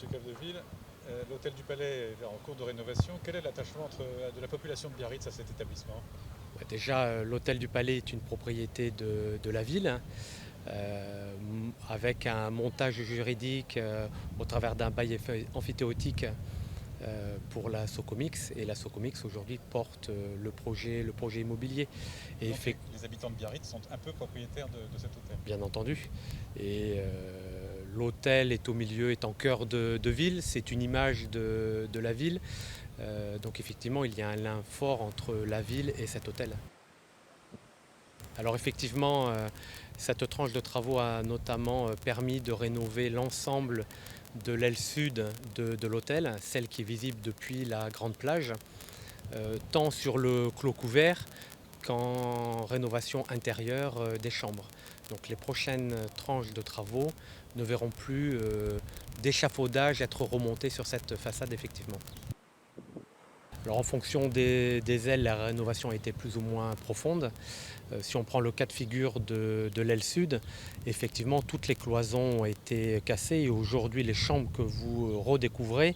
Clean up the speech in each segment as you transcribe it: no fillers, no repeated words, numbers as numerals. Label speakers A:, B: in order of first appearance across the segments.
A: Monsieur Capdeville. L'hôtel du Palais est en cours de rénovation. Quel est l'attachement de la population de Biarritz à cet établissement?
B: Déjà, l'hôtel du Palais est une propriété de la ville, avec un montage juridique au travers d'un bail amphithéotique pour la Socomix. Et la Socomix aujourd'hui porte le projet immobilier. Et
A: Donc les habitants de Biarritz sont un peu propriétaires de cet hôtel.
B: bien entendu. Et l'hôtel est au milieu, est en cœur de ville, c'est une image de la ville. Donc effectivement, il y a un lien fort entre la ville et cet hôtel. Alors effectivement, cette tranche de travaux a notamment permis de rénover l'ensemble de l'aile sud de l'hôtel, celle qui est visible depuis la grande plage, tant sur le clos couvert qu'en rénovation intérieure des chambres. Donc les prochaines tranches de travaux ne verront plus d'échafaudage être remonté sur cette façade effectivement. Alors en fonction des ailes, la rénovation a été plus ou moins profonde. Si on prend le cas de figure de l'aile sud, effectivement toutes les cloisons ont été cassées et aujourd'hui les chambres que vous redécouvrez,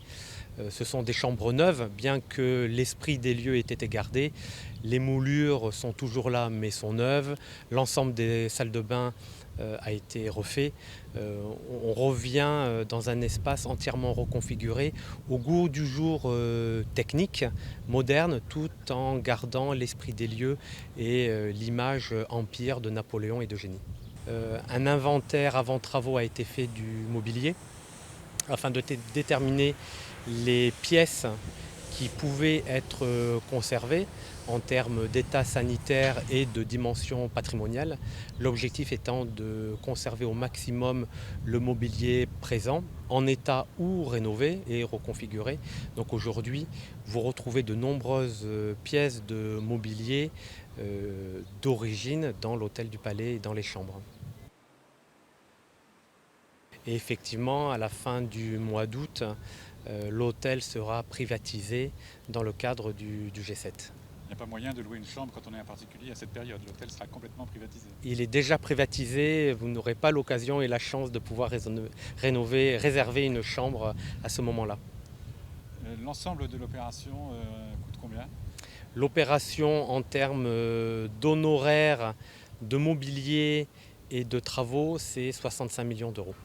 B: ce sont des chambres neuves, bien que l'esprit des lieux ait été gardé. Les moulures sont toujours là mais sont neuves. L'ensemble des salles de bain a été refait. On revient dans un espace entièrement reconfiguré au goût du jour technique, moderne, tout en gardant l'esprit des lieux et l'image empire de Napoléon et d'Eugénie. Un inventaire avant travaux a été fait du mobilier afin de déterminer les pièces qui pouvaient être conservées en termes d'état sanitaire et de dimension patrimoniale. L'objectif étant de conserver au maximum le mobilier présent en état ou rénové et reconfiguré. Donc aujourd'hui, vous retrouvez de nombreuses pièces de mobilier d'origine dans l'hôtel du Palais et dans les chambres. Et effectivement, à la fin du mois d'août, l'hôtel sera privatisé dans le cadre du G7.
A: Il n'y a pas moyen de louer une chambre quand on est un particulier à cette période. L'hôtel sera complètement privatisé.
B: Il est déjà privatisé, vous n'aurez pas l'occasion et la chance de pouvoir réserver une chambre à ce moment-là.
A: L'ensemble de l'opération coûte combien?
B: L'opération en termes d'honoraires, de mobilier et de travaux, c'est 65 millions d'euros.